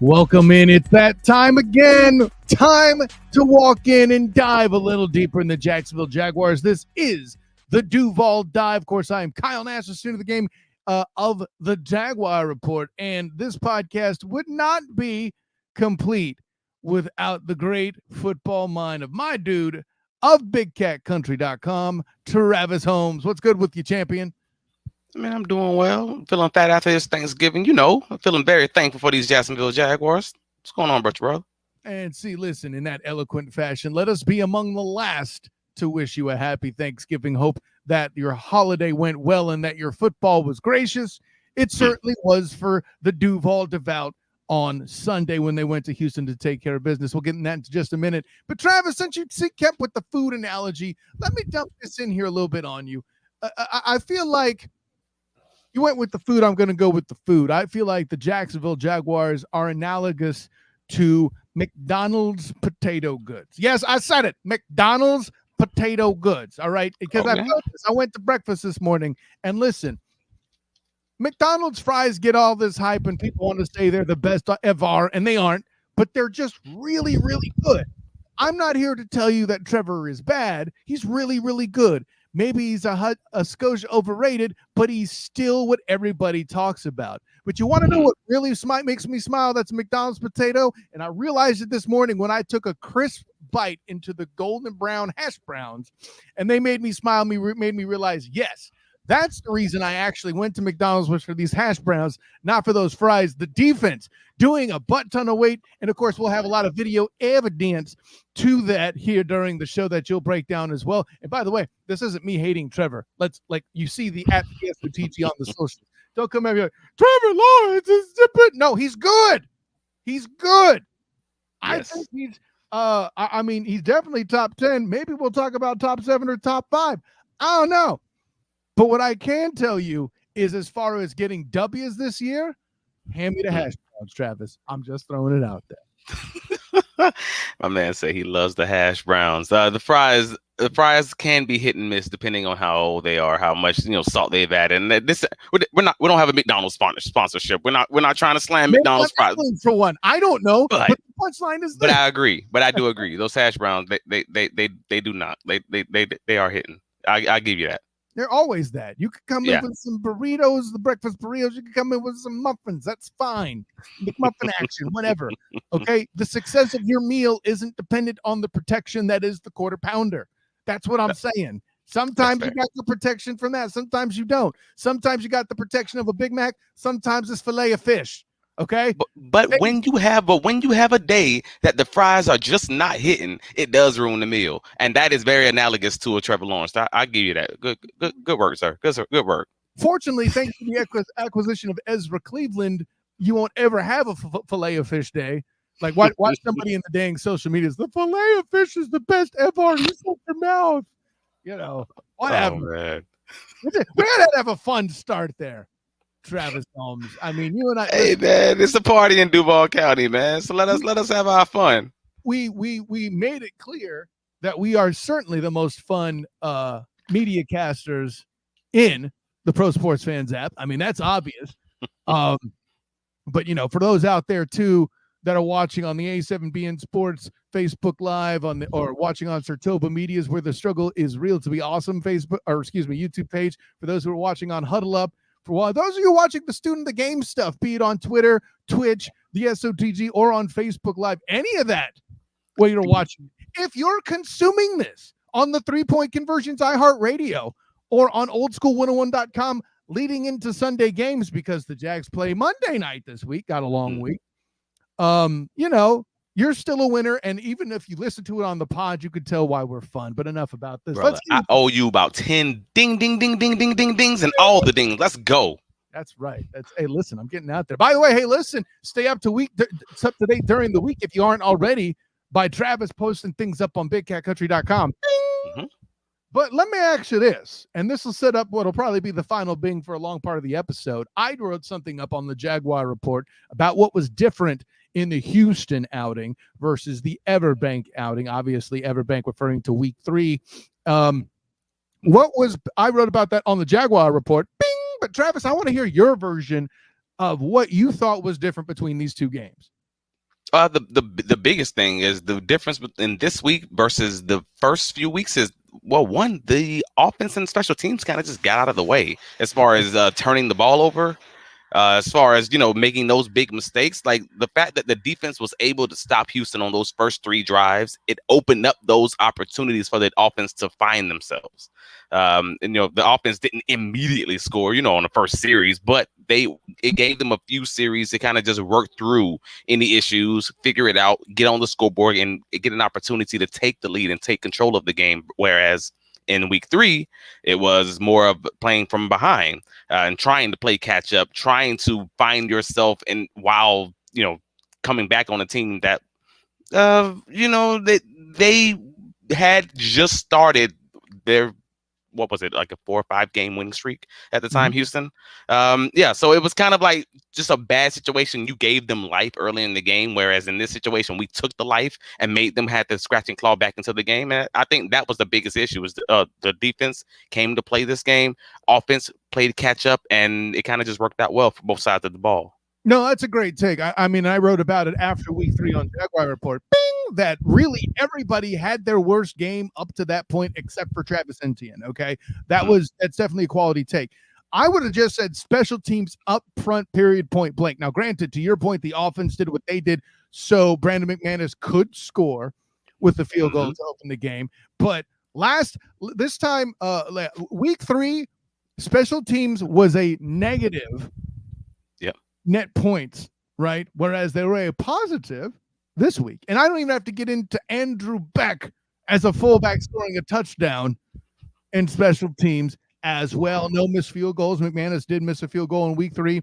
Welcome in. It's that time again. Time to walk in and dive a little deeper in the Jacksonville Jaguars. This is the Duval Dive. Of course, I am Kyle Nash, the student of the game of the Jaguar Report. And this podcast would not be complete without the great football mind of my dude of BigCatCountry.com, Travis Holmes. What's good with you, champion? Man, I'm doing well. I'm feeling fat after this Thanksgiving. I'm feeling very thankful for these Jacksonville Jaguars. What's going on, bro? And see, listen, in that eloquent fashion, let us be among the last to wish you a happy Thanksgiving. Hope that your holiday went well and that your football was gracious. It certainly was for the Duval Devout on Sunday when they went to Houston to take care of business. We'll get in that in just a minute. But Travis, since you kept with the food analogy, let me dump this in here a little bit on you. I feel like you went with the food. I'm going to go with the food. I feel like the Jacksonville Jaguars are analogous to McDonald's potato goods. Yes, I said it. McDonald's potato goods. All right. Because I went to breakfast this morning and listen, McDonald's fries get all this hype and people want to say they're the best ever, and they aren't, but they're just really, really good. I'm not here to tell you that Trevor is bad. He's really, really good. Maybe he's a skosh overrated, but he's still what everybody talks about. But you want to know what really makes me smile? That's McDonald's potato. And I realized it this morning when I took a crisp bite into the golden brown hash browns, and they made me smile. Made me realize, yes, that's the reason I actually went to McDonald's was for these hash browns, not for those fries. The defense doing a butt ton of weight. And of course, we'll have a lot of video evidence to that here during the show that you'll break down as well. And by the way, this isn't me hating Trevor. You see the at TG on the social. Don't come at me like, Trevor Lawrence is stupid. No, he's good. He's good. Yes. I think he's I mean, he's definitely top 10. Maybe we'll talk about top 7 or top 5. I don't know. But what I can tell you is as far as getting W's this year, hand me the hash browns, Travis. I'm just throwing it out there. My man said he loves the hash browns. The fries can be hit and miss depending on how old they are, how much salt they've added. And we don't have a McDonald's sponsorship. We're not trying to slam McDonald's fries for one. I don't know, but the punchline is. But I agree. But I do agree. Those hash browns, they do not. They are hitting. I give you that. They're always that. You could come in with some burritos, the breakfast burritos. You could come in with some muffins. That's fine. McMuffin action, whatever. Okay? The success of your meal isn't dependent on the protection that is the quarter pounder. That's what I'm saying. Sometimes you got the protection from that. Sometimes you don't. Sometimes you got the protection of a Big Mac. Sometimes it's filet of fish. Okay, but when you have a day that the fries are just not hitting, it does ruin the meal, and that is very analogous to a Trevor Lawrence. I give you that. Good work, sir. Good work. Fortunately, thanks to the acquisition of Ezra Cleveland, you won't ever have a filet of fish day. Like watch somebody in the dang social media. The filet of fish is the best ever. You shut your mouth. Whatever. Man. We had to have a fun start there. Travis Holmes. I mean, you and I. Hey man, it's a party in Duval County, man. So let us have our fun. We made it clear that we are certainly the most fun media casters in the Pro Sports Fans app. I mean, that's obvious. But for those out there too that are watching on the A7BN Sports Facebook Live or watching on Sartoba Media's Where the Struggle is Real to Be Awesome YouTube page. For those who are watching on Huddle Up. For those of you watching the Student of the Game stuff, be it on Twitter, Twitch, the SOTG, or on Facebook Live, any of that, where you're watching. If you're consuming this on the 3 Point Conversions iHeartRadio or on oldschool101.com leading into Sunday games because the Jags play Monday night this week, got a long week, you're still a winner. And even if you listen to it on the pod, you could tell why we're fun. But enough about this. Brother, I owe you about 10 ding, ding, ding, ding, ding, ding, dings, and all the dings. Let's go. That's right. Hey, listen, I'm getting out there. By the way, hey, listen, stay up to date during the week if you aren't already by Travis posting things up on BigCatCountry.com. Mm-hmm. But let me ask you this, and this will set up what will probably be the final bing for a long part of the episode. I wrote something up on the Jaguar Report about what was different in the Houston outing versus the Everbank outing. Obviously, Everbank referring to week 3. I wrote about that on the Jaguar Report. Bing! But Travis, I want to hear your version of what you thought was different between these two games. The biggest thing is the difference in this week versus the first few weeks is, well, one, the offense and special teams kind of just got out of the way as far as turning the ball over. As far as, making those big mistakes, like the fact that the defense was able to stop Houston on those first 3 drives, it opened up those opportunities for the offense to find themselves. And the offense didn't immediately score, on the first series, but it gave them a few series to kind of just work through any issues, figure it out, get on the scoreboard, and get an opportunity to take the lead and take control of the game. Whereas in week 3, it was more of playing from behind and trying to play catch up, trying to find yourself, and while coming back on a team that they had just started their, what was it, like a 4 or 5 game winning streak at the time, Houston. So it was kind of like just a bad situation. You gave them life early in the game, whereas in this situation, we took the life and made them have to scratch and claw back into the game. And I think that was the biggest issue, was the defense came to play this game. Offense played catch up, and it kind of just worked out well for both sides of the ball. No, that's a great take. I mean, I wrote about it after week 3 on Jaguar Report. Bing! That really everybody had their worst game up to that point, except for Travis Etienne. Okay, that's definitely a quality take. I would have just said special teams up front, period, point blank. Now, granted, to your point, the offense did what they did, so Brandon McManus could score with the field goal to open the game. But this time, week 3, special teams was a negative. Net points, right? Whereas they were a positive this week. And I don't even have to get into Andrew Beck as a fullback scoring a touchdown in special teams as well. No missed field goals. McManus did miss a field goal in week 3.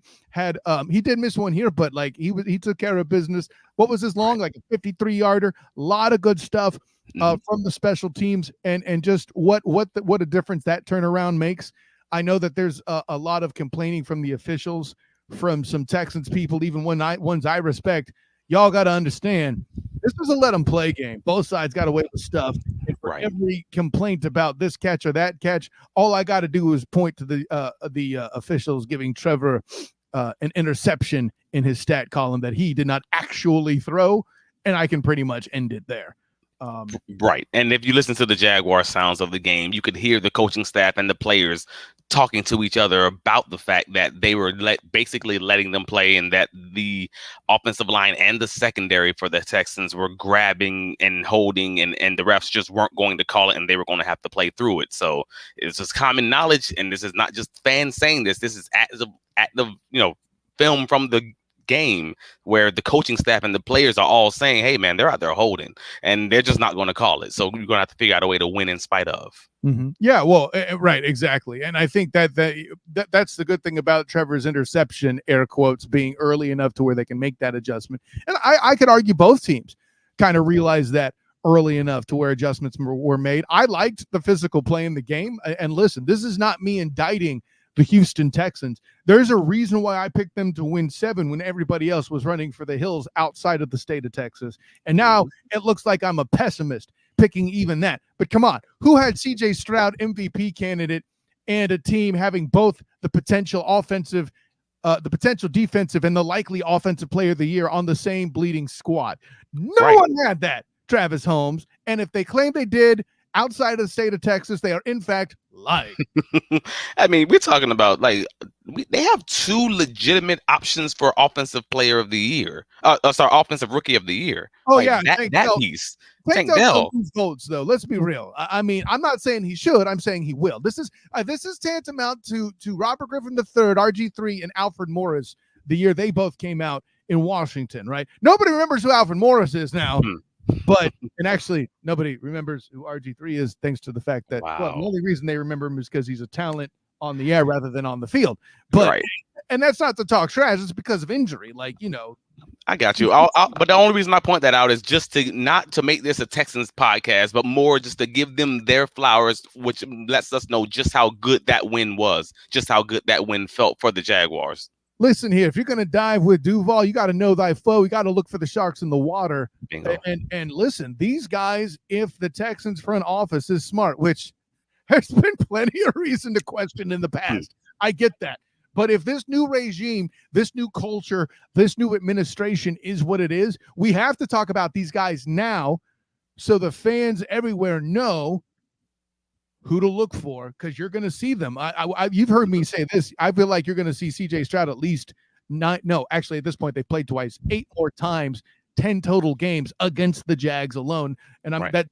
He did miss one here, but like he took care of business. What was his long? Like a 53-yarder. A lot of good stuff from the special teams, and just what a difference that turnaround makes. I know that there's a lot of complaining from the officials, from some Texans people, even ones I respect. Y'all got to understand, this was a let them play game. Both sides got away with stuff. And for every complaint about this catch or that catch, all I got to do is point to the officials giving Trevor an interception in his stat column that he did not actually throw, and I can pretty much end it there. Right. And if you listen to the Jaguar sounds of the game, you could hear the coaching staff and the players talking to each other about the fact that they were basically letting them play, and that the offensive line and the secondary for the Texans were grabbing and holding, and the refs just weren't going to call it, and they were going to have to play through it. So it's just common knowledge, and this is not just fans saying this. This is active, film from the game, where the coaching staff and the players are all saying, hey man, they're out there holding, and they're just not going to call it. So you're going to have to figure out a way to win in spite of. Yeah, well, right, exactly. And I think that's the good thing about Trevor's interception, air quotes, being early enough to where they can make that adjustment. And I could argue both teams kind of realized that early enough to where adjustments were made. I liked the physical play in the game. And listen, this is not me indicting the Houston Texans. There's a reason why I picked them to win 7 when everybody else was running for the hills outside of the state of Texas. And now it looks like I'm a pessimist picking even that. But come on, who had CJ Stroud MVP candidate and a team having both the potential offensive, the potential defensive, and the likely offensive player of the year on the same bleeding squad? No one had that, Travis Holmes. And if they claim they did outside of the state of Texas, they are in fact lying. I mean, we're talking about they have 2 legitimate options for offensive player of the year. Offensive rookie of the year. Oh yeah, that piece. Tank Dell votes though. Let's be real. I mean, I'm not saying he should. I'm saying he will. This is tantamount to Robert Griffin III, RG3, and Alfred Morris the year they both came out in Washington. Right? Nobody remembers who Alfred Morris is now. But, and actually, nobody remembers who RG3 is, thanks to the fact that, well, the only reason they remember him is because he's a talent on the air rather than on the field. But, and that's not to talk trash, it's because of injury. I got you. But the only reason I point that out is just to not to make this a Texans podcast, but more just to give them their flowers, which lets us know just how good that win was, just how good that win felt for the Jaguars. Listen here, if you're going to dive with Duval, you got to know thy foe. You got to look for the sharks in the water. And listen, these guys, if the Texans front office is smart, which there's been plenty of reason to question in the past, I get that. But if this new regime, this new culture, this new administration is what it is, we have to talk about these guys now so the fans everywhere know who to look for, because you're going to see them. You've heard me say this. I feel like you're going to see C.J. Stroud at least nine. No, actually, at this point, they played twice, 8 more times, 10 total games against the Jags alone. And I'm that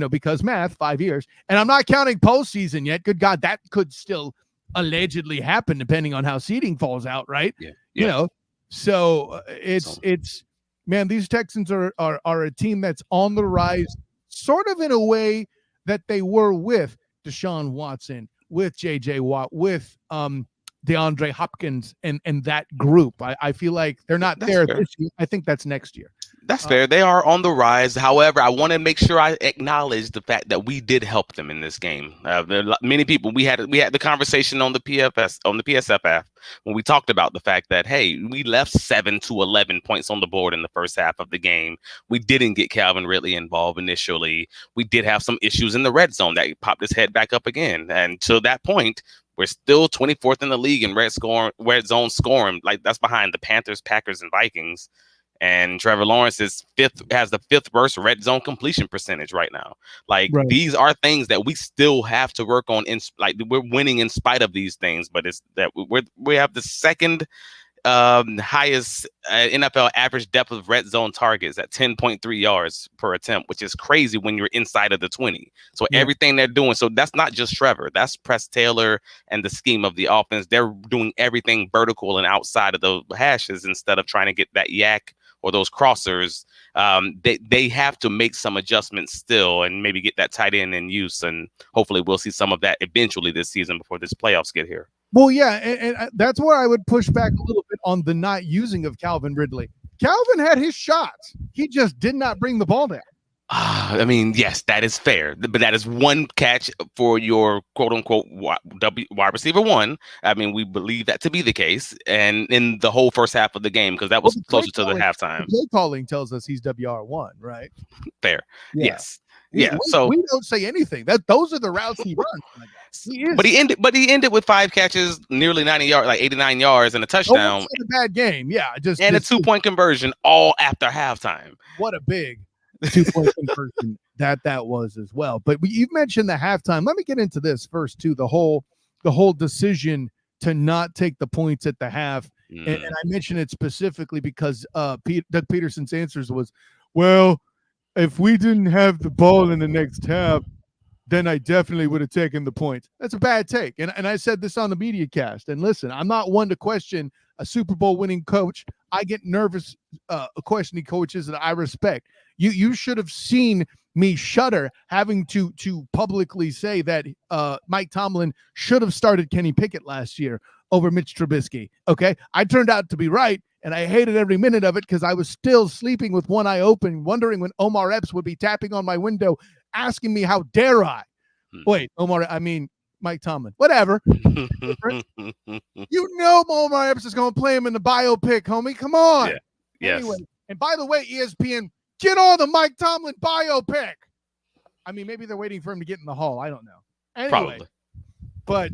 because math, 5 years, and I'm not counting postseason yet. Good God, that could still allegedly happen depending on how seeding falls out, right? Yeah. So it's man, these Texans are a team that's on the rise, sort of in a way that they were with Deshaun Watson, with J.J. Watt, with DeAndre Hopkins and that group. I feel like they're not there this year. I think that's next year. That's fair. They are on the rise. However, I want to make sure I acknowledge the fact that we did help them in this game. There are many people. We had the conversation on the PSF app when we talked about the fact that, hey, we left 7 to 11 points on the board in the first half of the game. We didn't get Calvin Ridley involved initially. We did have some issues in the red zone that popped his head back up again. And to that point, we're still 24th in the league in red zone scoring. Like, that's behind the Panthers, Packers, and Vikings. And Trevor Lawrence has the 5th worst red zone completion percentage right now. Like, these are things that we still have to work on. We're winning in spite of these things, but it's that we have the second highest NFL average depth of red zone targets at 10.3 yards per attempt, which is crazy when you're inside of the 20. So everything they're doing, so that's not just Trevor, that's Press Taylor and the scheme of the offense. They're doing everything vertical and outside of the hashes instead of trying to get that yak or those crossers. They have to make some adjustments still and maybe get that tight end in use. And hopefully we'll see some of that eventually this season before this playoffs get here. Well, yeah, and that's where I would push back a little bit on the not using of Calvin Ridley. Calvin had his shots. He just did not bring the ball down. I mean, yes, that is fair, but that is one catch for your quote unquote wide receiver one. I mean, we believe that to be the case, and in the whole first half of the game, because that was closer to the halftime. The play calling tells us he's WR1, right? Fair. Yeah. Yes. We don't say anything. Those are the routes he runs. But he ended with 5 catches, nearly 90 yards, like 89 yards, and a touchdown. A bad game, yeah. A 2-point conversion all after halftime. What a big 2-point conversion that was as well. But you've mentioned the halftime. Let me get into this first too. The whole decision to not take the points at the half, and I mentioned it specifically because Doug Peterson's answers was, well, if we didn't have the ball in the next half, then I definitely would have taken the points. That's a bad take. And I said this on the media cast. And listen, I'm not one to question a Super Bowl winning coach. I get nervous questioning coaches that I respect. You should have seen me shudder having to publicly say that Mike Tomlin should have started Kenny Pickett last year over Mitch Trubisky. Okay, I turned out to be right, and I hated every minute of it because I was still sleeping with one eye open, wondering when Omar Epps would be tapping on my window, asking me how dare I. Wait, Mike Tomlin. Whatever. Omar Epps is going to play him in the biopic, homie. Come on. Yeah. Yes. Anyway, and by the way, ESPN, get on the Mike Tomlin biopic. I mean, maybe they're waiting for him to get in the hall. I don't know. Anyway, probably. But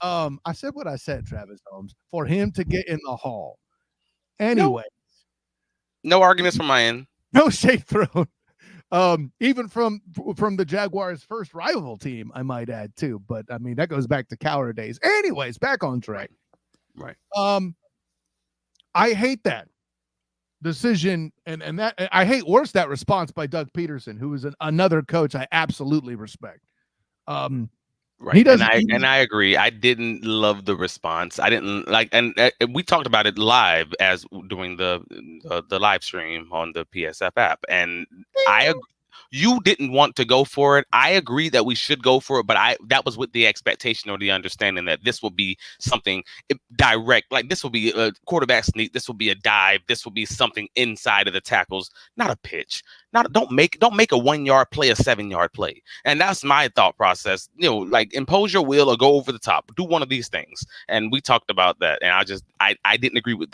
I said what I said, Travis Holmes, for him to get in the hall. Anyway. No arguments from my end. No shade thrown. Even from the Jaguars' first rival team, I might add too. But I mean, that goes back to Cowher days. Anyways, back on track. Right. I hate that decision, and that I hate worse that response by Doug Peterson, who is another coach I absolutely respect. Right. And I agree. I didn't love the response. I didn't like, and we talked about it live as doing the live stream on the PSF app. And you didn't want to go for it. I agree that we should go for it, but that was with the expectation or the understanding that this will be something direct. Like, this will be a quarterback sneak. This will be a dive. This will be something inside of the tackles, not a pitch. Don't make a 1-yard play a 7-yard play. And that's my thought process. Like, impose your will or go over the top. Do one of these things. And we talked about that. And I didn't agree with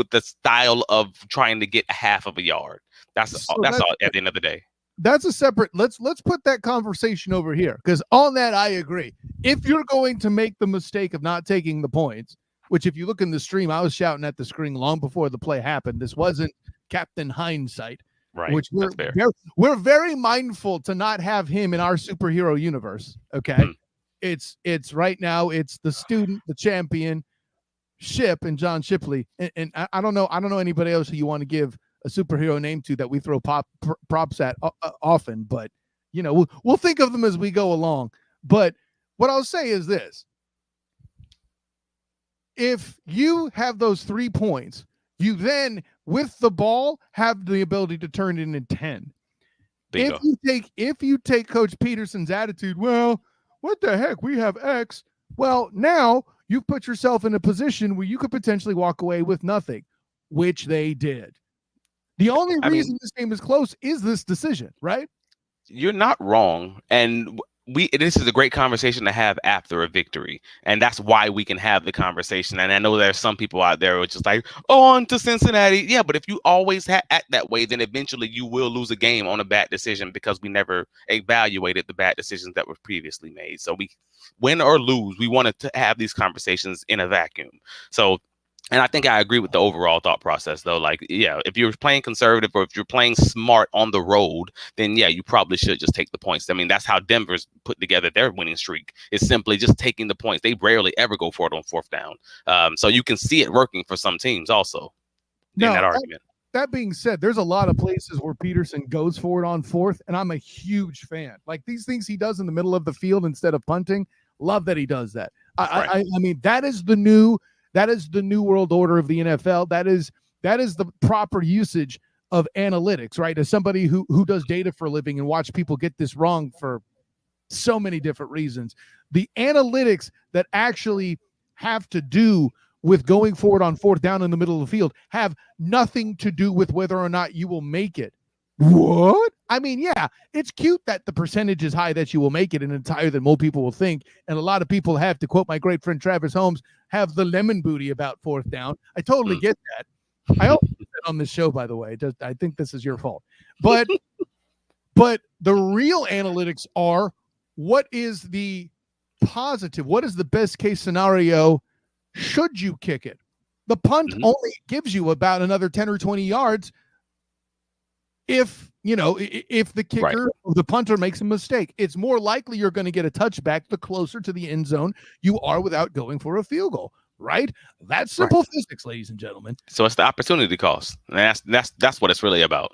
the style of trying to get half of a yard. That's all at the end of the day. that's a separate. Let's put that conversation over here, because on that I agree. If you're going to make the mistake of not taking the points, which if you look in the stream, I was shouting at the screen long before the play happened. This wasn't Captain Hindsight, Right. which That's we're very mindful to not have him in our superhero universe. Okay, it's right now. It's the student, the champion, Ship, and John Shipley, and I don't know anybody else who you want to give a superhero name to that we throw props at often, but we'll think of them as we go along. But what I'll say is this: if you have those 3 points, you then with the ball have the ability to turn it into 10. Bingo. If you take Coach Peterson's attitude, well, what the heck, we have X. Well, now you've put yourself in a position where you could potentially walk away with nothing, which they did. The only reason this game is close is this decision, right? You're not wrong. And this is a great conversation to have after a victory. And that's why we can have the conversation. And I know there's some people out there who are just like, on to Cincinnati. Yeah, but if you always act that way, then eventually you will lose a game on a bad decision, because we never evaluated the bad decisions that were previously made. So we win or lose, we wanted to have these conversations in a vacuum. So, and I think I agree with the overall thought process, though. Like, yeah, if you're playing conservative or if you're playing smart on the road, then yeah, you probably should just take the points. I mean, that's how Denver's put together their winning streak, is simply just taking the points. They rarely ever go for it on 4th down. So you can see it working for some teams also in that argument. That being said, there's a lot of places where Peterson goes for it on 4th, and I'm a huge fan. Like these things he does in the middle of the field instead of punting, love that he does that. I mean, that is the new world order of the NFL. That is the proper usage of analytics, right? As somebody who does data for a living and watch people get this wrong for so many different reasons, the analytics that actually have to do with going forward on 4th down in the middle of the field have nothing to do with whether or not you will make it. What? I mean, yeah, it's cute that the percentage is high that you will make it, and it's higher than most people will think. And a lot of people have, to quote my great friend Travis Holmes, have the lemon booty about 4th down. I totally get that. I also said on this show, by the way, I think this is your fault. But the real analytics are, what is the positive? What is the best case scenario should you kick it? The punt only gives you about another 10 or 20 yards if the kicker or the punter makes a mistake. It's more likely you're going to get a touchback the closer to the end zone you are without going for a field goal, right? That's simple physics, ladies and gentlemen. So it's the opportunity cost. And that's what it's really about.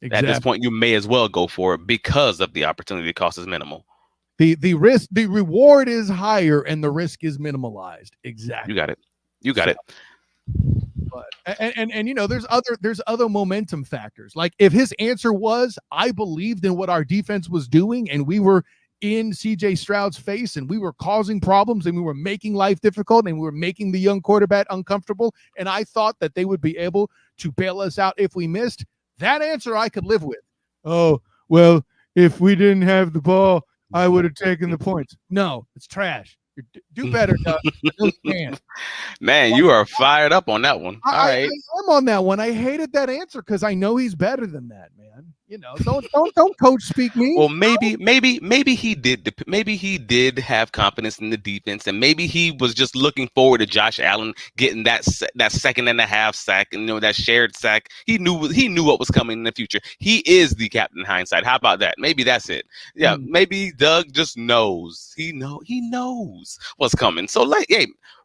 Exactly. At this point, you may as well go for it because of the opportunity cost is minimal. The reward is higher and the risk is minimalized. Exactly. You got it. But there's other momentum factors. Like if his answer was, I believed in what our defense was doing and we were in CJ Stroud's face and we were causing problems and we were making life difficult and we were making the young quarterback uncomfortable, and I thought that they would be able to bail us out if we missed, that answer I could live with. Oh, well, if we didn't have the ball, I would have taken the points. No, it's trash. Do better, Doug. Man, you are fired up on that one. All right. I'm on that one. I hated that answer because I know he's better than that, man. Don't coach speak me. Well, maybe he did. Maybe he did have confidence in the defense, and maybe he was just looking forward to Josh Allen getting that 2.5 sack and that shared sack. He knew what was coming in the future. He is the Captain Hindsight. How about that? Maybe that's it. Yeah, maybe Doug just knows. He knows what's coming. So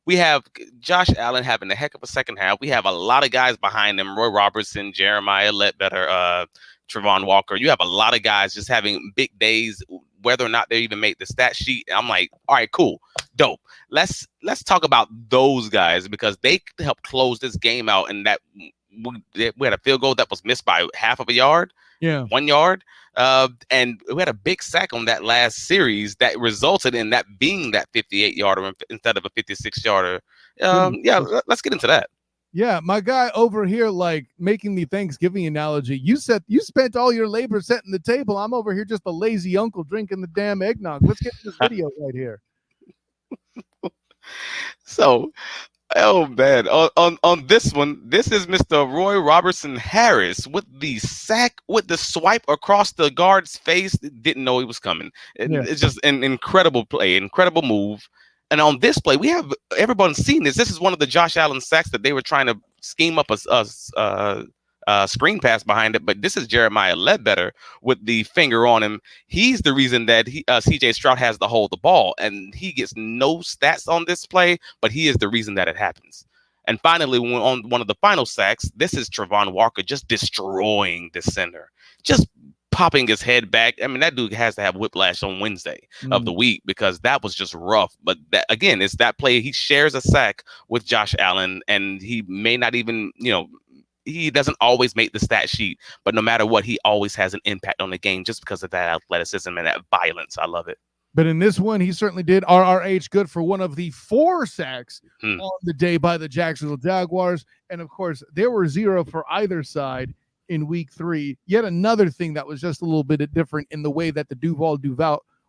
we have Josh Allen having a heck of a second half. We have a lot of guys behind him: Roy Robertson, Jeremiah Ledbetter, Trevon Walker. You have a lot of guys just having big days, whether or not they even make the stat sheet. I'm like, all right, cool, dope. Let's talk about those guys because they helped close this game out. And that we had a field goal that was missed by half of a yard. Yeah, 1 yard. And we had a big sack on that last series that resulted in that being that 58-yarder instead of a 56-yarder. Let's get into that. Yeah, my guy over here, like making the Thanksgiving analogy. You said you spent all your labor setting the table. I'm over here just a lazy uncle drinking the damn eggnog. Let's get to this video right here. So, Oh man, on this one, this is Mr. Roy Robertson Harris with the sack with the swipe across the guard's face. Didn't know he was coming. Yeah. It's just an incredible play, incredible move. And on this play, we have everyone's seen this. This is one of the Josh Allen sacks that they were trying to scheme up a screen pass behind it, but this is Jeremiah Ledbetter with the finger on him. He's the reason that CJ Stroud has to hold the ball, and he gets no stats on this play, but he is the reason that it happens. And finally, on one of the final sacks, this is Travon Walker just destroying the center, just popping his head back. I mean, that dude has to have whiplash on Wednesday of the week because that was just rough. But that, again, it's that play. He shares a sack with Josh Allen, and he may not even, he doesn't always make the stat sheet, but no matter what, he always has an impact on the game just because of that athleticism and that violence. I love it. But in this one, he certainly did. RRH good for one of the 4 sacks on the day by the Jacksonville Jaguars. And of course, there were 0 for either side in week 3. Yet another thing that was just a little bit different in the way that the Duval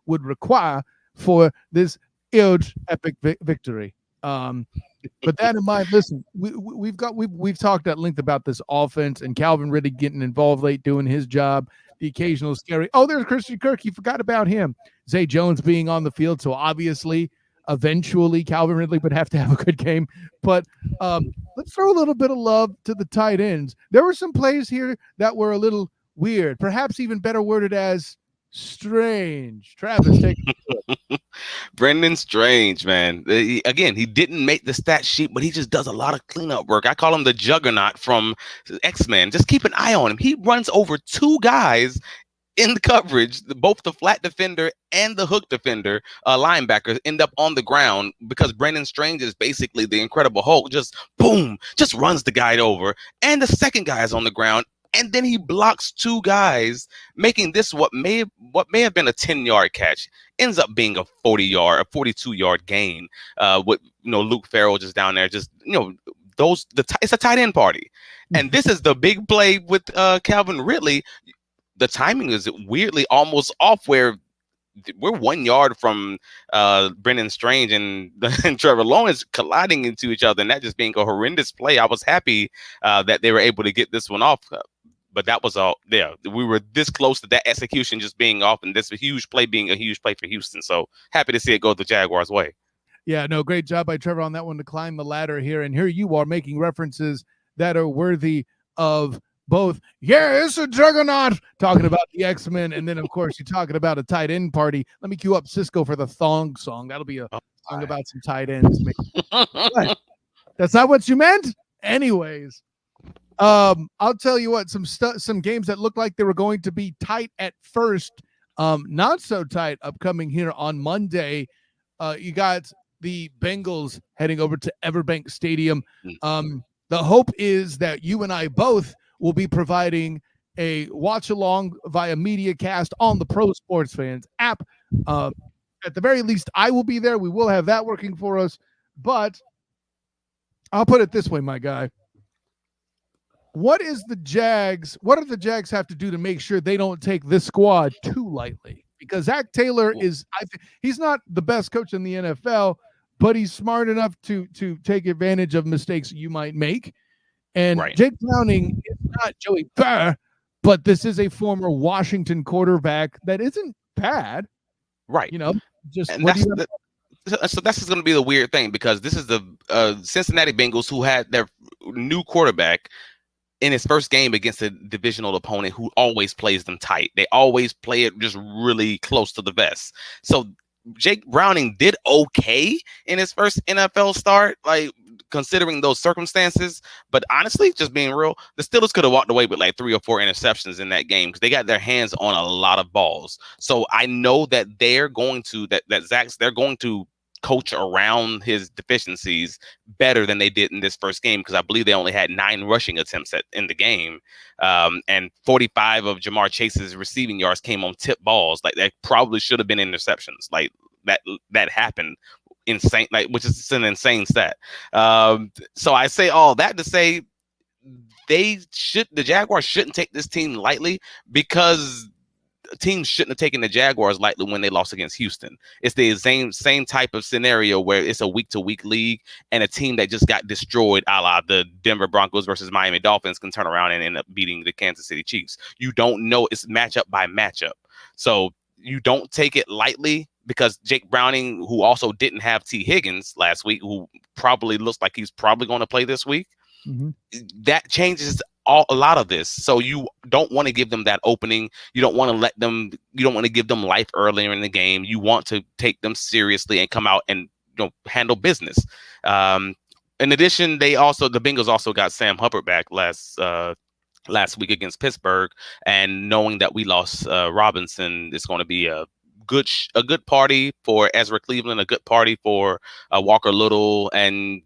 would require for this huge epic victory. But that in mind, listen, we've talked at length about this offense and Calvin Ridley getting involved late, doing his job, the occasional scary. Oh, there's Christian Kirk. You forgot about him. Zay Jones being on the field. So obviously, eventually, Calvin Ridley would have to have a good game. But let's throw a little bit of love to the tight ends. There were some plays here that were a little weird, perhaps even better worded as strange. Travis, take it. Brendan Strange, man. Again, he didn't make the stat sheet, but he just does a lot of cleanup work. I call him the Juggernaut from X-Men. Just keep an eye on him. He runs over 2 guys in the coverage. Both the flat defender and the hook defender, linebackers, end up on the ground because Brendan Strange is basically the Incredible Hulk. Just boom, just runs the guy over, and the second guy is on the ground. And then he blocks 2 guys, making this what may have been a 10-yard catch ends up being a 42-yard gain. With Luke Farrell just down there, just it's a tight end party, and this is the big play with Calvin Ridley. The timing is weirdly almost off where we're 1 yard from Brendan Strange and Trevor Lawrence colliding into each other, and that just being a horrendous play. I was happy that they were able to get this one off. But that was all there. We were this close to that execution just being off, and this huge play being a huge play for Houston. So happy to see it go the Jaguars' way. Yeah, no, great job by Trevor on that one to climb the ladder here. And here you are making references that are worthy of both. Yeah, it's a juggernaut talking about the X-Men. And then, of course, you're talking about a tight end party. Let me cue up Cisco for the thong song. That'll be a song about some tight ends. That's not what you meant? Anyways. I'll tell you what, some games that looked like they were going to be tight at first, not so tight upcoming here on Monday. You got the Bengals heading over to Everbank Stadium. The hope is that you and I both will be providing a watch along via MediaCast on the Pro Sports Fans app. At the very least, I will be there. We will have that working for us, but I'll put it this way, my guy. What do the Jags have to do to make sure they don't take this squad too lightly? Because Zach Taylor he's not the best coach in the NFL, but he's smart enough to take advantage of mistakes you might make. And Jake Browning is not Joey Burr, but this is a former Washington quarterback that isn't bad. Right. So that's just going to be the weird thing, because this is the Cincinnati Bengals who had their new quarterback in his first game against a divisional opponent who always plays them tight. They always play it just really close to the vest. So Jake Browning did okay in his first NFL start, like considering those circumstances. But honestly, just being real, the Steelers could have walked away with like 3 or 4 interceptions in that game because they got their hands on a lot of balls. So I know that they're going to they're going to coach around his deficiencies better than they did in this first game, because I believe they only had 9 rushing attempts in the game, and 45 of Jamar Chase's receiving yards came on tip balls. Like, that probably should have been interceptions. Like that happened. Insane, like, which is an insane stat. So I say all that to say the Jaguars shouldn't take this team lightly, because teams shouldn't have taken the Jaguars lightly when they lost against Houston. It's the same type of scenario where it's a week-to-week league, and a team that just got destroyed, a la the Denver Broncos versus Miami Dolphins, can turn around and end up beating the Kansas City Chiefs. You don't know. It's matchup by matchup. So you don't take it lightly, because Jake Browning, who also didn't have T. Higgins last week, who probably looks like he's probably going to play this week, that changes a lot of this. So you don't want to give them that opening. You don't want to give them life earlier in the game. You want to take them seriously and come out and handle business. In addition, the Bengals also got Sam Hubbard back last week against Pittsburgh, and knowing that we lost Robinson, it's going to be a good party for Ezra Cleveland, a good party for Walker Little and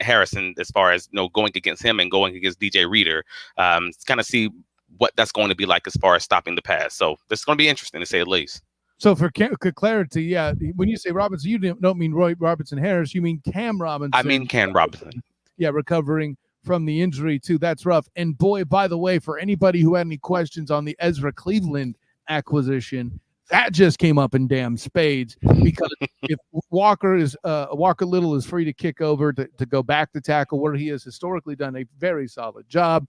Harrison, as far as going against him and going against DJ Reader. Kind of see what that's going to be like as far as stopping the pass. So this is going to be interesting, to say the least. So for clarity, yeah, when you say Robinson, you don't mean Roy Robinson Harris, you mean Cam Robinson. I mean Cam Robinson. Yeah, recovering from the injury too. That's rough. And boy, by the way, for anybody who had any questions on the Ezra Cleveland acquisition, that just came up in damn spades, because if Walker Little is free to kick over to go back to tackle, where he has historically done a very solid job.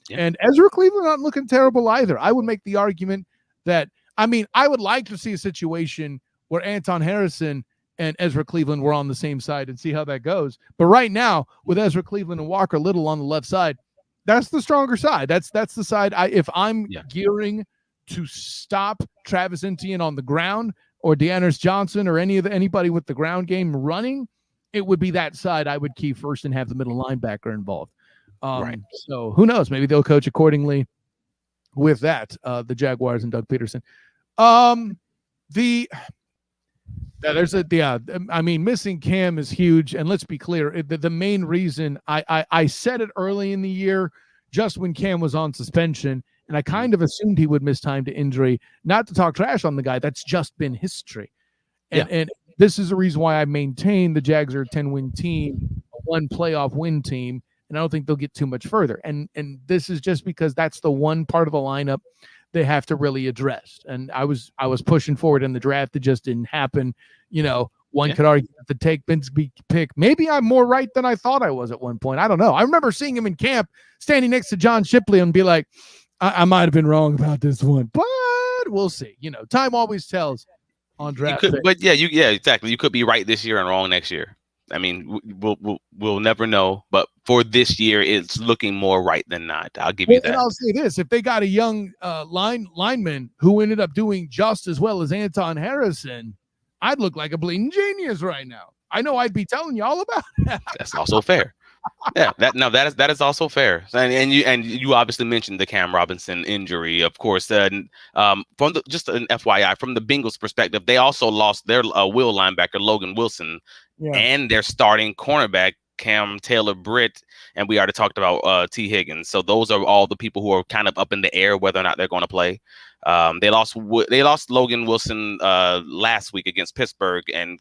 Yeah. And Ezra Cleveland not looking terrible either. I would make the argument that, I would like to see a situation where Anton Harrison and Ezra Cleveland were on the same side and see how that goes. But right now, with Ezra Cleveland and Walker Little on the left side, that's the stronger side. That's the side. If I'm gearing to stop Travis Etienne on the ground, or De'Annis Johnson, or anybody with the ground game running, it would be that side I would key first and have the middle linebacker involved. Right. So who knows? Maybe they'll coach accordingly with that. The Jaguars and Doug Peterson. Missing Cam is huge, and let's be clear. The main reason I said it early in the year, just when Cam was on suspension, and I kind of assumed he would miss time to injury. Not to talk trash on the guy, that's just been history. And this is the reason why I maintain the Jags are a 10-win team, a one playoff win team, and I don't think they'll get too much further. And this is just because that's the one part of the lineup they have to really address. And I was pushing forward in the draft. It just didn't happen. One could argue that the take Binsby pick. Maybe I'm more right than I thought I was at one point. I don't know. I remember seeing him in camp standing next to John Shipley and be like, I might have been wrong about this one, but we'll see. Time always tells on draft. Exactly. You could be right this year and wrong next year. We'll never know, but for this year, it's looking more right than not. I'll give you that. And I'll say this: if they got a young lineman who ended up doing just as well as Anton Harrison, I'd look like a bleeding genius right now. I know I'd be telling you all about that. That's also fair. Yeah, that is also fair. And you obviously mentioned the Cam Robinson injury, of course. Just an FYI, from the Bengals' perspective, they also lost their will linebacker Logan Wilson and their starting cornerback Cam Taylor Britt, and we already talked about T. Higgins. So those are all the people who are kind of up in the air whether or not they're going to play. They lost Logan Wilson last week against Pittsburgh, and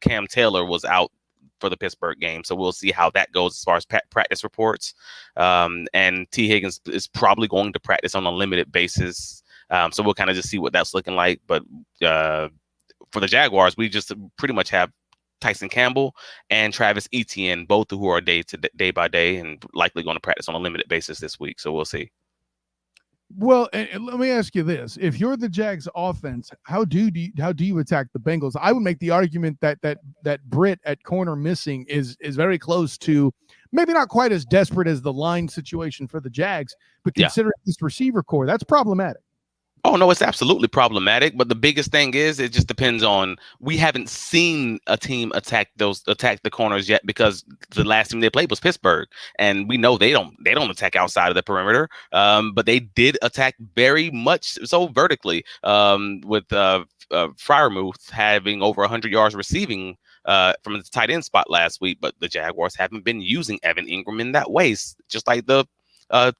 Cam Taylor was out for the Pittsburgh game. So we'll see how that goes as far as practice reports. And T. Higgins is probably going to practice on a limited basis. So we'll kind of just see what that's looking like. But for the Jaguars, we just pretty much have Tyson Campbell and Travis Etienne, both who are day by day and likely going to practice on a limited basis this week. So we'll see. Well, and let me ask you this: if you're the Jags offense, how do you attack the Bengals? I would make the argument that Britt at corner missing is very close to, maybe not quite as desperate as the line situation for the Jags, but considering this receiver core, that's problematic. Oh, no, it's absolutely problematic. But the biggest thing is it just depends on, we haven't seen a team attack the corners yet, because the last team they played was Pittsburgh. And we know they don't attack outside of the perimeter. But they did attack very much so vertically, with Freiermuth having over 100 yards receiving from the tight end spot last week. But the Jaguars haven't been using Evan Ingram in that way, just like the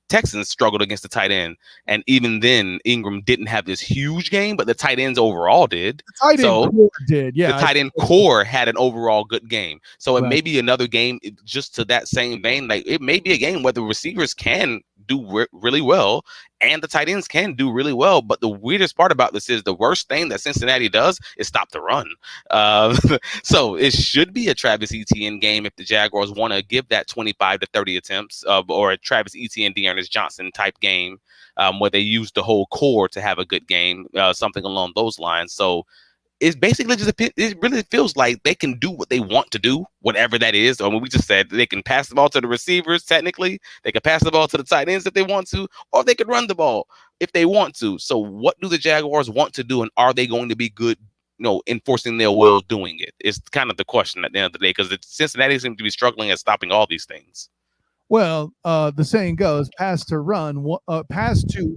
Texans struggled against the tight end, and even then Ingram didn't have this huge game, but the tight ends overall did. The tight end core did, yeah. The tight end core had an overall good game, so it may be another game just to that same vein. Like, it may be a game where the receivers can do really well, and the tight ends can do really well. But the weirdest part about this is the worst thing that Cincinnati does is stop the run. So it should be a Travis Etienne game if the Jaguars want to give that 25 to 30 attempts, or a Travis Etienne, Dearness Johnson type game, where they use the whole core to have a good game, something along those lines. So it's basically just it really feels like they can do what they want to do, whatever that is. I mean, we just said they can pass the ball to the receivers. Technically, they can pass the ball to the tight ends if they want to, or they could run the ball if they want to. So what do the Jaguars want to do, and are they going to be good, enforcing their will doing it? It's kind of the question at the end of the day, because Cincinnati seems to be struggling at stopping all these things. Well, the saying goes, pass to run, pass to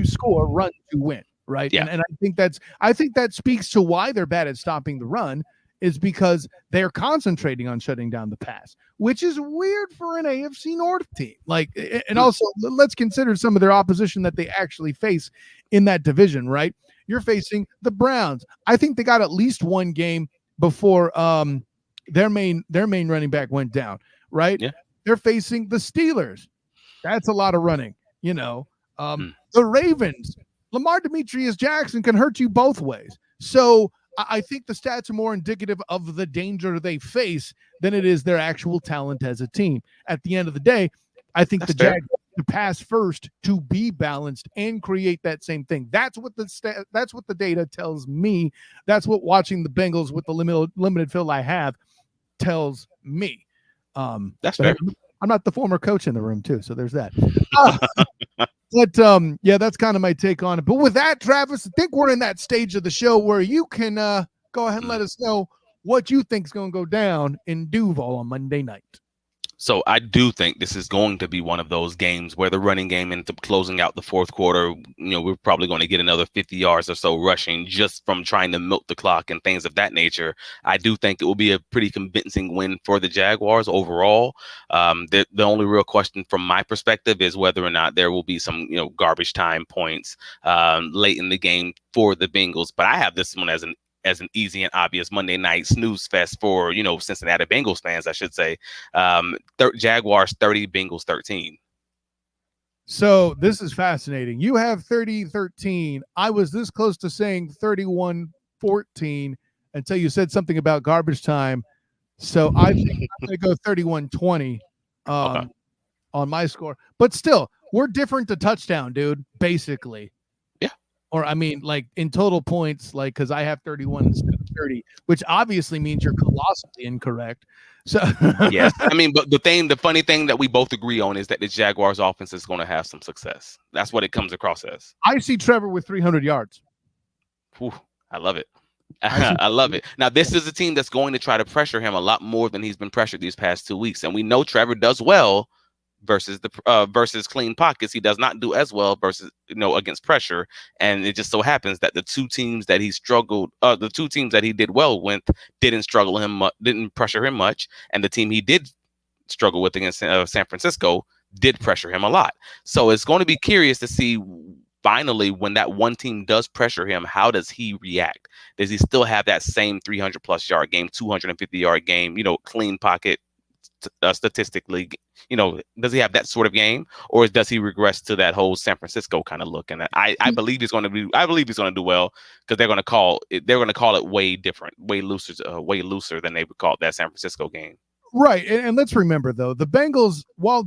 score, run to win. Right. Yeah. And I think that speaks to why they're bad at stopping the run, is because they're concentrating on shutting down the pass, which is weird for an AFC North team. Like, and also let's consider some of their opposition that they actually face in that division. Right. You're facing the Browns. I think they got at least one game before their main running back went down. Right. Yeah. They're facing the Steelers. That's a lot of running, the Ravens. Lamar Demetrius Jackson can hurt you both ways. So I think the stats are more indicative of the danger they face than it is their actual talent as a team. At the end of the day, I think the Jaguars to pass first to be balanced and create that same thing. That's what the data tells me. That's what watching the Bengals with the limited field I have tells me. That's fair. I'm not the former coach in the room too, so there's that. But that's kind of my take on it. But with that, Travis, I think we're in that stage of the show where you can go ahead and let us know what you think is going to go down in Duval on Monday night. So I do think this is going to be one of those games where the running game ends up closing out the fourth quarter. We're probably going to get another 50 yards or so rushing just from trying to milk the clock and things of that nature. I do think it will be a pretty convincing win for the Jaguars overall. The only real question from my perspective is whether or not there will be some, garbage time points late in the game for the Bengals. But I have this one as an easy and obvious Monday night snooze fest for, Cincinnati Bengals fans, I should say. Jaguars 30, Bengals 13. So this is fascinating. You have 30-13. I was this close to saying 31-14 until you said something about garbage time. So I think I'm going to go 31-20 on my score. But still, we're different to touchdown, dude, basically. Or, I mean, like in total points, like, because I have 31 instead of 30, which obviously means you're colossally incorrect. So, yes. I mean, but the funny thing that we both agree on is that the Jaguars offense is going to have some success. That's what it comes across as. I see Trevor with 300 yards. Whew, I love it. I love it. Now, this is a team that's going to try to pressure him a lot more than he's been pressured these past 2 weeks. And we know Trevor does well versus clean pockets. He does not do as well versus against pressure, and it just so happens that the two teams that he struggled, the two teams that he did well with, didn't pressure him much, and the team he did struggle with against San Francisco did pressure him a lot. So it's going to be curious to see finally when that one team does pressure him, how does he react? Does he still have that same 300 plus yard game, 250 yard game, clean pocket? Statistically, does he have that sort of game, or does he regress to that whole San Francisco kind of look? And I believe he's going to do well, because they're going to call it way different, way looser than they would call it that San Francisco game. Right. And let's remember, though, the Bengals, while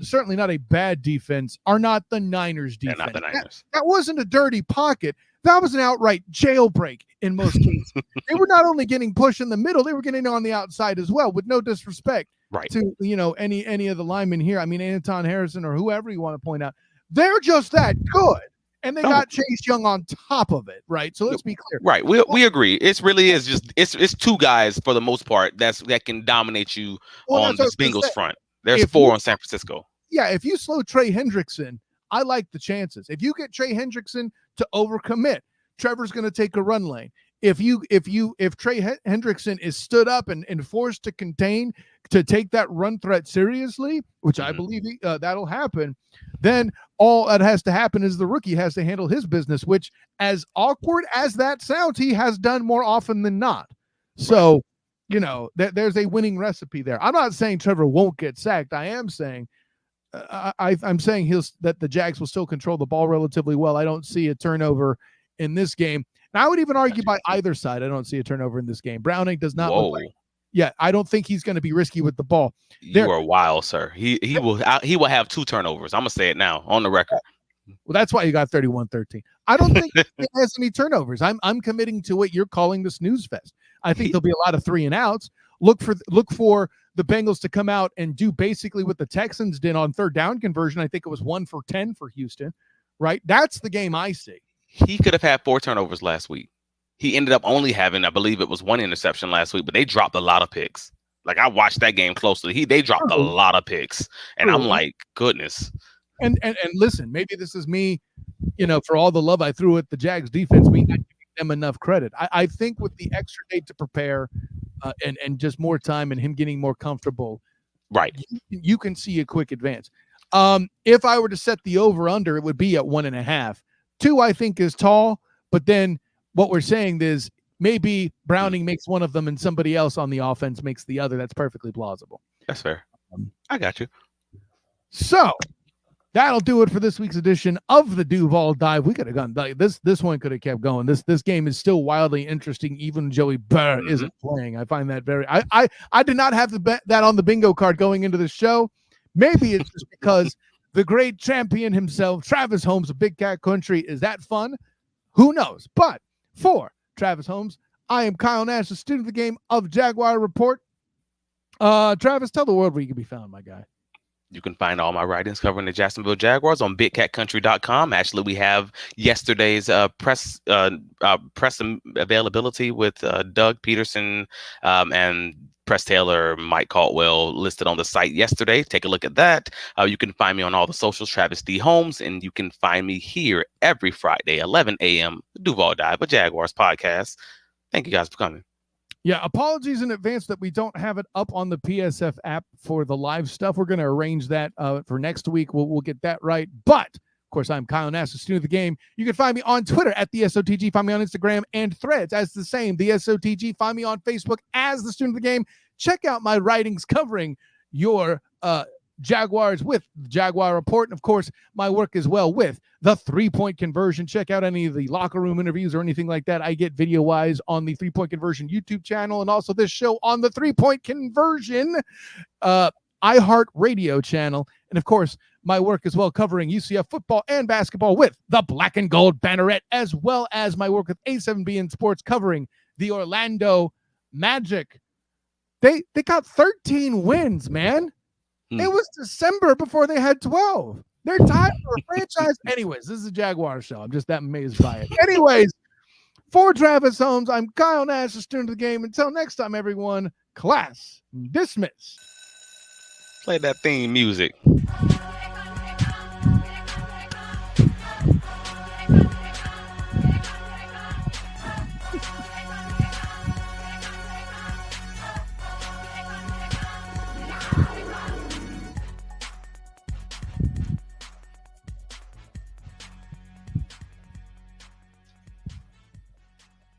certainly not a bad defense, are not the Niners defense. They're not the Niners. That wasn't a dirty pocket. That was an outright jailbreak in most cases. They were not only getting pushed in the middle, they were getting on the outside as well, with no disrespect to any of the linemen here. I mean, Anton Harrison or whoever you want to point out. They're just that good. And they got Chase Young on top of it, right? So let's be clear. Right. We agree. It really is just it's two guys for the most part that can dominate you on the Bengals front. There's four on San Francisco. Yeah, if you slow Trey Hendrickson, I like the chances. If you get Trey Hendrickson to overcommit, Trevor's going to take a run lane. If Trey Hendrickson is stood up and forced to contain, to take that run threat seriously, which I believe that'll happen, then all that has to happen is the rookie has to handle his business, which, as awkward as that sounds, he has done more often than not. So, there's a winning recipe there. I'm not saying Trevor won't get sacked. I am saying I'm saying that the Jags will still control the ball relatively well. I don't see a turnover in this game. And I would even argue by either side, I don't see a turnover in this game. Browning does not look like, I don't think he's going to be risky with the ball. You are wild, sir. He will have 2 turnovers. I'm going to say it now on the record. Well, that's why you got 31-13. I don't think he has any turnovers. I'm committing to what you're calling the snooze fest. I think there'll be a lot of 3 and outs. Look for the Bengals to come out and do basically what the Texans did on third down conversion. I think it was 1 for 10 for Houston, right? That's the game I see. He could have had 4 turnovers last week. He ended up only having, I believe it was 1 interception last week, but they dropped a lot of picks. Like, I watched that game closely. They dropped a lot of picks, and I'm like, goodness. And listen, maybe this is me, for all the love I threw at the Jags defense, me not giving them enough credit. I think with the extra day to prepare and just more time and him getting more comfortable, right, you can see a quick advance. If I were to set the over-under, it would be at 1.5. 2, I think, is tall, but then what we're saying is maybe Browning makes one of them and somebody else on the offense makes the other. That's perfectly plausible. That's fair. I got you. So that'll do it for this week's edition of the Duval Dive. We could have gone this one could have kept going. This game is still wildly interesting, even Joey Burr isn't playing. I find that very I did not have to bet that on the bingo card going into the show. Maybe it's just because the great champion himself, Travis Holmes of Big Cat Country, is that fun? Who knows? But for Travis Holmes, I am Kyle Nash, the student of the game of Jaguar Report. Travis, tell the world where you can be found, my guy. You can find all my writings covering the Jacksonville Jaguars on BigCatCountry.com. Actually, we have yesterday's press availability with Doug Peterson and Press Taylor, Mike Caldwell listed on the site yesterday. Take a look at that. You can find me on all the socials, Travis D. Holmes, and you can find me here every Friday, 11 a.m., Duval Dive, a Jaguars podcast. Thank you guys for coming. Yeah, apologies in advance that we don't have it up on the PSF app for the live stuff. We're going to arrange that for next week. We'll get that right. But, of course, I'm Kyle Nash, the student of the game. You can find me on Twitter at the SOTG. Find me on Instagram and Threads as the same, the SOTG. Find me on Facebook as the student of the game. Check out my writings covering your Jaguars with the Jaguar Report. And, of course, my work as well with the 3-point conversion. Check out any of the locker room interviews or anything like that I get video-wise on the 3-point conversion YouTube channel, and also this show on the 3-point conversion iHeart Radio channel. And, of course, my work as well covering UCF football and basketball with the Black and Gold Banneret, as well as my work with A7B in sports covering the Orlando Magic. They got 13 wins, man. It was December before they had 12. They're tied for a franchise. Anyways, this is a Jaguar show. I'm just that amazed by it. Anyways, for Travis Holmes, I'm Kyle Nash, the student of the game. Until next time, everyone, class dismissed. Play that theme music.